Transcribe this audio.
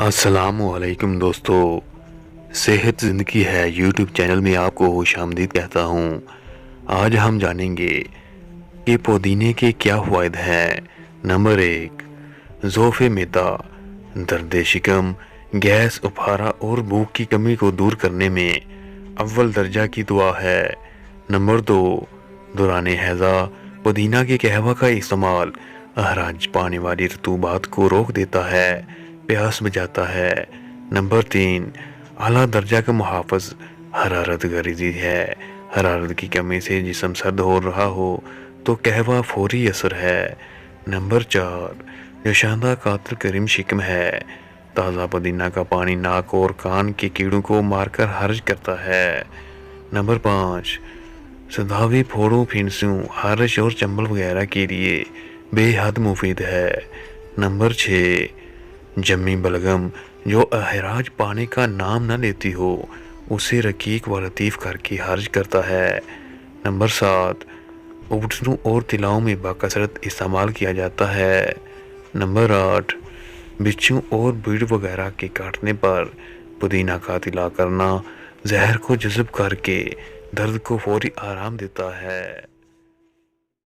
अस्सलामुअलैकुम दोस्तों, सेहत ज़िंदगी है यूट्यूब चैनल में आपको खुश आमदीद कहता हूँ। आज हम जानेंगे कि पुदीने के क्या फ़वाइद हैं। नंबर 1, ज़ोफ़े मैदा, दर्द शिकम, गैस, उफारा और भूख की कमी को दूर करने में अव्वल दर्जा की दुआ है। नंबर 2, दौराने हैज़ा, पुदीना के कहवा का इस्तेमाल अहराज पाने वाली रतूबात को रोक देता है, प्यास बुझाता है। नंबर 3, आला दर्जा का मुहाफ़िज़ हरारत गरीज़ी है। हरारत की कमी से जिस्म सर्द हो रहा हो तो कहवा फौरी असर है। नंबर 4, जो शानदार कातिल करीम शिकम है। ताज़ा पुदीना का पानी नाक और कान के कीड़ों को मारकर हर्ज करता है। नंबर 5, संधावी फोड़ों, फिंसियों, हारश और चंबल वगैरह के लिए बेहद मुफीद है। नंबर 6, जमी बलगम, जो अहराज पाने का नाम न लेती हो उसे रकीक व लतीफ़ करके हर्ज करता है। नंबर 7, उबटनों और तिलाओं में बाकसरत इस्तेमाल किया जाता है। नंबर 8, बिच्छू और भीड़ वगैरह के काटने पर पुदीना का तिला करना जहर को जज़ब करके दर्द को फौरी आराम देता है।